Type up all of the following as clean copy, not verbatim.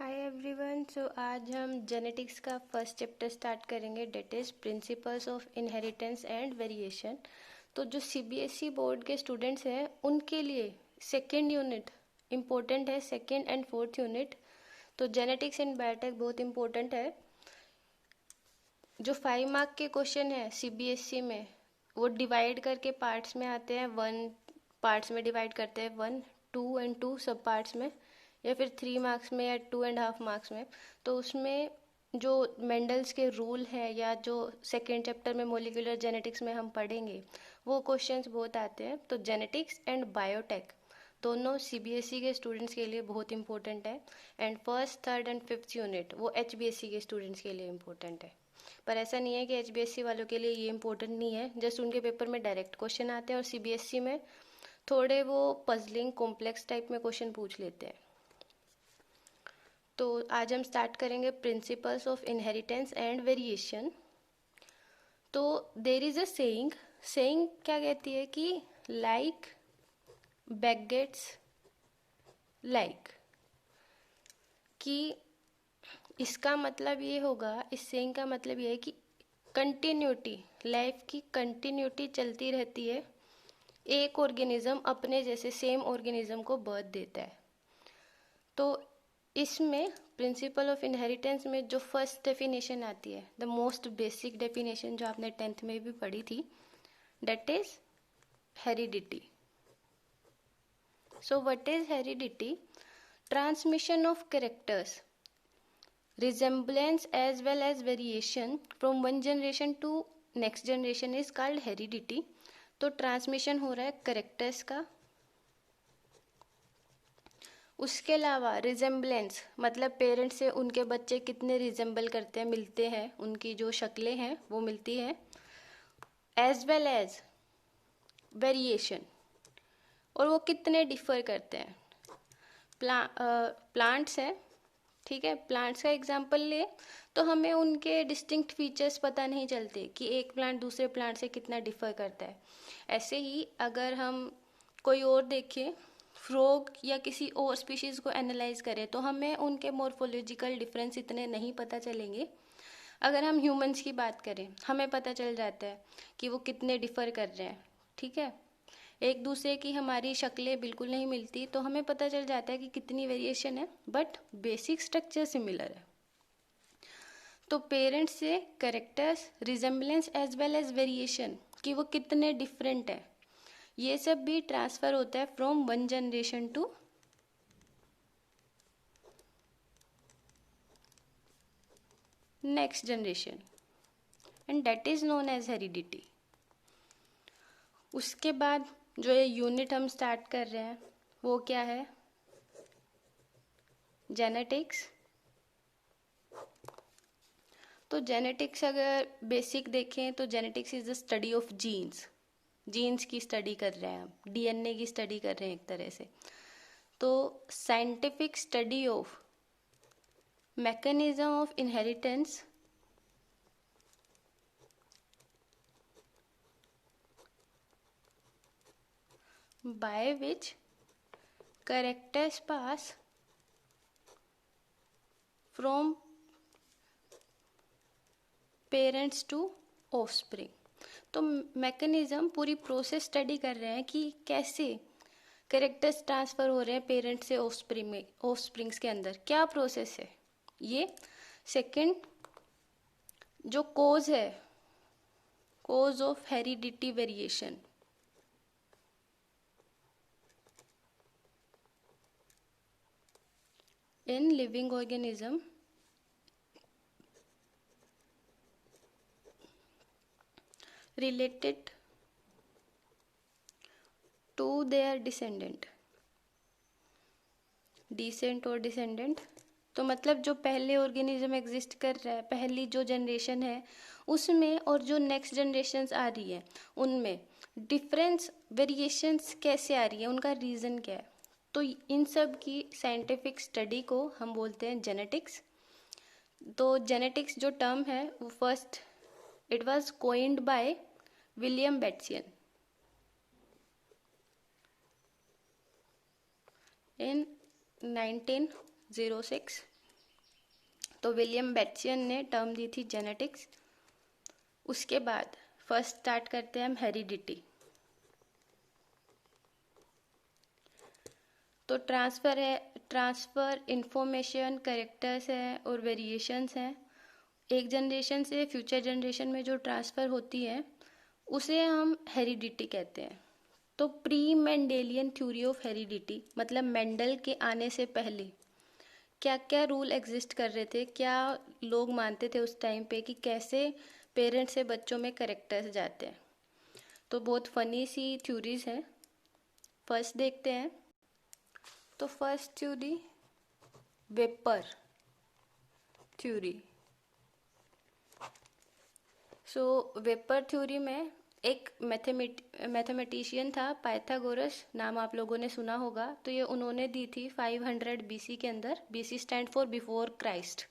Hi everyone. सो आज हम genetics का फर्स्ट चैप्टर स्टार्ट करेंगे, that is principles of inheritance and variation. तो जो सीबीएसई बोर्ड के स्टूडेंट्स हैं उनके लिए सेकेंड यूनिट इम्पोर्टेंट है, सेकेंड एंड फोर्थ यूनिट। तो जेनेटिक्स एंड बायोटेक बहुत इम्पोर्टेंट है। जो 5 मार्क के क्वेश्चन है सीबीएसई में वो डिवाइड करके पार्ट्स में आते हैं। 1 पार्ट्स में डिवाइड करते हैं, 1, 2 एंड 2 सब पार्ट्स में, या फिर 3 मार्क्स में या 2.5 मार्क्स में। तो उसमें जो मेंडल्स के रूल है या जो सेकेंड चैप्टर में मोलिकुलर जेनेटिक्स में हम पढ़ेंगे वो क्वेश्चंस बहुत आते हैं। तो जेनेटिक्स एंड बायोटेक दोनों सीबीएसई के स्टूडेंट्स के लिए बहुत इंपॉर्टेंट है। And first, third and fifth unit वो एचबीएसई के स्टूडेंट्स के लिए इम्पोर्टेंट है। पर ऐसा नहीं है कि एचबीएसई वालों के लिए ये इम्पोर्टेंट नहीं है, जस्ट उनके पेपर में डायरेक्ट क्वेश्चन आते हैं और सीबीएसई में थोड़े वो पजलिंग कॉम्प्लेक्स टाइप में क्वेश्चन पूछ लेते हैं। तो आज हम स्टार्ट करेंगे principles of inheritance and variation. तो there is a saying, saying क्या कहती है कि लाइक बेगेट्स लाइक, कि इसका मतलब ये होगा, इस सेइंग का मतलब ये है कि कंटिन्यूटी, लाइफ की कंटिन्यूटी चलती रहती है। एक ऑर्गेनिज्म अपने जैसे सेम ऑर्गेनिज्म को बर्थ देता है। तो इसमें प्रिंसिपल ऑफ इनहेरिटेंस में जो फर्स्ट डेफिनेशन आती है, द मोस्ट बेसिक डेफिनेशन जो आपने 10th में भी पढ़ी थी, that is heredity. So what is heredity? Transmission of characters, resemblance as well as variation from one generation to next generation is called heredity। तो transmission हो रहा है करेक्टर्स का। उसके अलावा रिजेम्बलेंस मतलब पेरेंट्स से उनके बच्चे कितने रिजेंबल करते हैं, मिलते हैं, उनकी जो शक्लें हैं वो मिलती हैं। एज वेल एज वेरिएशन, और वो कितने डिफर करते हैं। प्लांट्स हैं, ठीक है, प्लांट्स का एग्जाम्पल ले तो हमें उनके डिस्टिंक्ट फीचर्स पता नहीं चलते कि एक प्लांट दूसरे प्लांट से कितना डिफर करता है। ऐसे ही अगर हम कोई और देखें, फ्रॉग या किसी और स्पीशीज़ को एनालाइज करें तो हमें उनके मॉर्फोलॉजिकल डिफरेंस इतने नहीं पता चलेंगे। अगर हम ह्यूमंस की बात करें हमें पता चल जाता है कि वो कितने डिफर कर रहे हैं, ठीक है। एक दूसरे की हमारी शक्लें बिल्कुल नहीं मिलती तो हमें पता चल जाता है कि कितनी वेरिएशन है, बट बेसिक स्ट्रक्चर सिमिलर है। तो पेरेंट्स से characters, resemblance as well as variation, कि वो कितने डिफरेंट है, ये सब भी ट्रांसफर होता है from one generation to next generation, and that is known as heredity. उसके बाद जो ये यूनिट हम स्टार्ट कर रहे हैं वो क्या है? जेनेटिक्स। तो जेनेटिक्स अगर बेसिक देखें तो genetics is the study of genes. Genes की स्टडी कर रहे हैं हम, डीएनए की स्टडी कर रहे हैं एक तरह से। तो scientific study of mechanism of inheritance by which characters pass from parents to offspring. तो मैकेनिज्म, पूरी प्रोसेस स्टडी कर रहे हैं कि कैसे कैरेक्टर्स ट्रांसफर हो रहे हैं पेरेंट से ऑफस्प्रिंग में, ऑफस्प्रिंग्स के अंदर क्या प्रोसेस है ये। सेकंड जो कोज है, cause of heredity variation, in living organism related to their descendant, descent और डिसेंडेंट। तो मतलब जो पहले ऑर्गेनिज्म एग्जिस्ट कर रहा है, पहली जो जनरेशन है उसमें, और जो नेक्स्ट जनरेशन्स आ रही है उनमें डिफरेंस, वेरिएशंस कैसे आ रही है, उनका रीज़न क्या है। तो इन सब की साइंटिफिक स्टडी को हम बोलते हैं जेनेटिक्स। तो जेनेटिक्स जो टर्म है वो first it was coined by William Bateson in 1906। तो विलियम बेट्सियन ने टर्म दी थी जेनेटिक्स। उसके बाद फर्स्ट स्टार्ट करते हैं हम हेरिडिटी। तो ट्रांसफ़र इंफॉर्मेशन, कैरेक्टर्स है और वेरिएशंस हैं। एक जनरेशन से फ्यूचर जनरेशन में जो ट्रांसफ़र होती है उसे हम हेरिडिटी कहते हैं। तो pre Mendelian theory of heredity मतलब मेंडल के आने से पहले क्या क्या रूल एग्जिस्ट कर रहे थे, क्या लोग मानते थे उस टाइम पे कि कैसे पेरेंट्स से बच्चों में कैरेक्टर्स जाते हैं। तो बहुत फनी सी थ्योरीज हैं। फर्स्ट देखते हैं। तो फर्स्ट थ्योरी वेपर थ्योरी। सो वेपर थ्योरी में एक मैथमेटिशियन था पाइथागोरस, नाम आप लोगों ने सुना होगा। तो ये उन्होंने दी थी 500 बीसी के अंदर। BC stand for before Christ.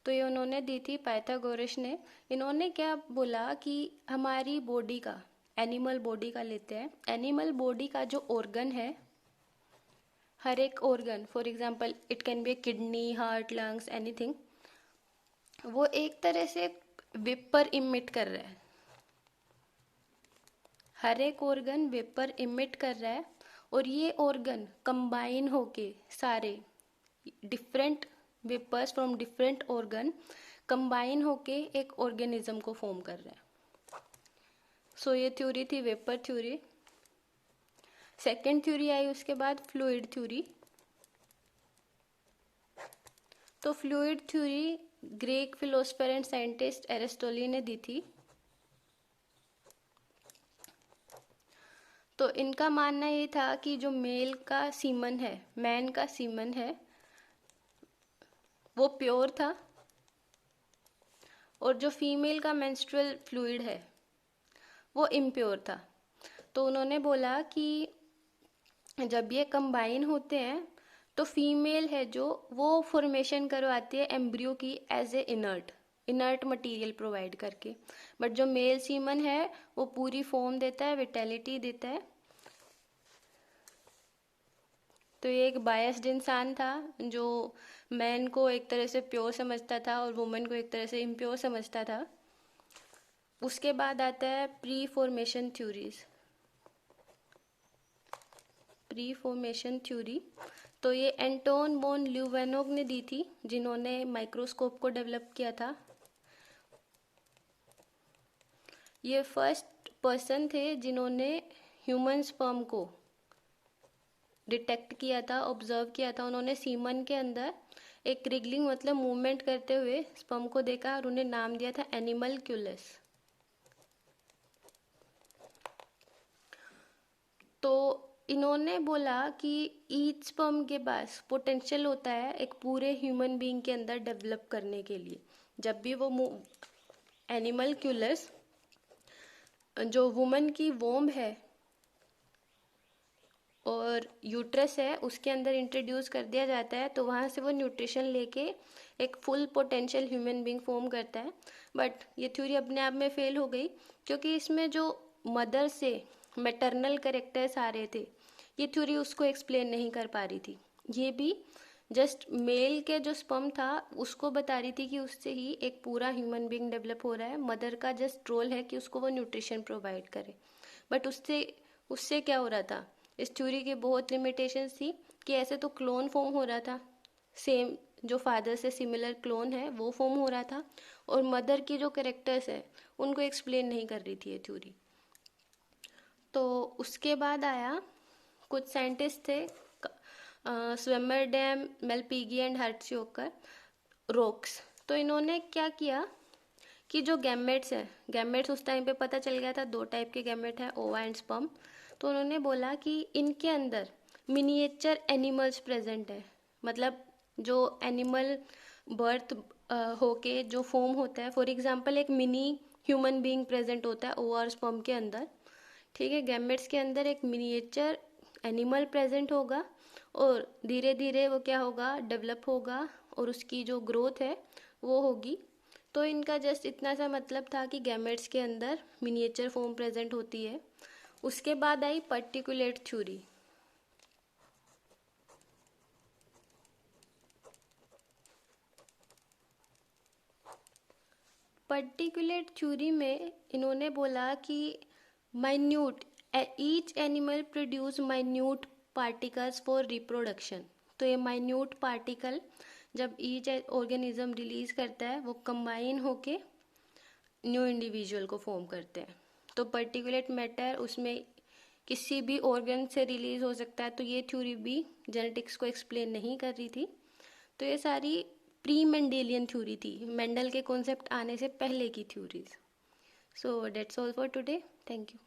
तो ये उन्होंने दी थी पाइथागोरस ने। इन्होंने क्या बोला कि हमारी बॉडी का, एनिमल बॉडी का लेते हैं, एनिमल बॉडी का जो ऑर्गन है, हर एक organ, for example it can be kidney, heart, lungs, anything, वो एक तरह से वेपर इमिट कर रहा है। हर एक ऑर्गन वेपर इमिट कर रहा है और ये ऑर्गन कंबाइन होके सारे different vapours from different organ combine होके एक ऑर्गेनिज्म को फॉर्म कर रहे हैं। सो ये थ्योरी थी वेपर थ्योरी। सेकेंड थ्योरी आई उसके बाद फ्लूइड थ्योरी। तो fluid theory Greek philosopher and scientist Aristotle ने दी थी। तो इनका मानना ये था कि जो मेल का सीमन है, मैन का सीमन है, वो प्योर था और जो फीमेल का मेंस्ट्रुअल फ्लूइड है वो इम्प्योर था। तो उन्होंने बोला कि जब ये कंबाइन होते हैं तो फीमेल है जो वो फॉर्मेशन करवाती है एम्ब्रियो की as a inert material provide करके। बट जो मेल सीमन है वो पूरी फॉर्म देता है, विटेलिटी देता है। तो ये एक बायस्ड इंसान था जो मैन को एक तरह से प्योर समझता था और वुमेन को एक तरह से इम्प्योर समझता था। उसके बाद आता है pre formation theories. Pre formation theory तो ये एंटोन बोन ल्यूवेनोग ने दी थी, जिन्होंने माइक्रोस्कोप को डेवलप किया था। ये फर्स्ट पर्सन थे जिन्होंने ह्यूमन स्पर्म को डिटेक्ट किया था, ऑब्जर्व किया था। उन्होंने सीमन के अंदर एक रिगलिंग मतलब मूवमेंट करते हुए स्पर्म को देखा और उन्हें नाम दिया था एनिमलक्यूलस। तो इन्होंने बोला कि ईच स्पर्म के पास पोटेंशियल होता है एक पूरे ह्यूमन बीइंग के अंदर डेवलप करने के लिए। जब भी वो एनिमलक्यूलस जो वुमन की वोम्ब है और यूट्रस है उसके अंदर इंट्रोड्यूस कर दिया जाता है, तो वहाँ से वो न्यूट्रिशन लेके एक full potential human being form करता है। बट ये थ्योरी अपने आप में फेल हो गई क्योंकि इसमें जो मदर से मैटरनल कैरेक्टर्स आ रहे थे, ये थ्योरी उसको एक्सप्लेन नहीं कर पा रही थी। ये भी जस्ट मेल के जो स्पर्म था उसको बता रही थी कि उससे ही एक पूरा ह्यूमन बीइंग डेवलप हो रहा है। मदर का जस्ट रोल है कि उसको वो न्यूट्रिशन प्रोवाइड करे। बट उससे उससे क्या हो रहा था, इस थ्योरी की बहुत लिमिटेशंस थी कि ऐसे तो क्लोन फॉर्म हो रहा था, सेम जो फादर से सिमिलर क्लोन है वो फॉर्म हो रहा था, और मदर की जो कैरेक्टर्स है उनको एक्सप्लेन नहीं कर रही थी ये थ्योरी। तो उसके बाद आया कुछ साइंटिस्ट थे, स्वेमरडैम, मेलपीगी एंड हर्ट्ज़होकर, रोक्स। तो इन्होंने क्या किया कि जो गैमेट्स हैं, गैमेट्स उस टाइम पे पता चल गया था 2 टाइप के गैमेट है, ओवा एंड स्पर्म। तो उन्होंने बोला कि इनके अंदर मिनिएचर एनिमल्स प्रेजेंट है, मतलब जो एनिमल बर्थ होके जो फॉर्म होता है, फॉर एग्जांपल एक मिनी ह्यूमन बीइंग प्रेजेंट होता है ओवा और स्पर्म के अंदर। ठीक है, गैमेट्स के अंदर एक मिनिएचर एनिमल प्रेजेंट होगा और धीरे धीरे वो क्या होगा, डेवलप होगा और उसकी जो ग्रोथ है वो होगी। तो इनका जस्ट इतना सा मतलब था कि गैमेट्स के अंदर मिनिएचर फॉर्म प्रेजेंट होती है। उसके बाद आई पर्टिकुलेट थ्योरी। पर्टिकुलेट थ्योरी में इन्होंने बोला कि minute each animal produce minute particles for reproduction. तो ये माइन्यूट पार्टिकल जब ईच ऑर्गेनिज्म रिलीज करता है वो कंबाइन होके न्यू इंडिविजुअल को फॉर्म करते हैं। तो पर्टिकुलेट मैटर उसमें किसी भी ऑर्गन से रिलीज हो सकता है। तो ये थ्योरी भी जेनेटिक्स को एक्सप्लेन नहीं कर रही थी। तो ये सारी प्री मेंडेलियन थ्योरी थी, मेंडल के कॉन्सेप्ट आने से पहले की theories. So that's all for today. Thank you.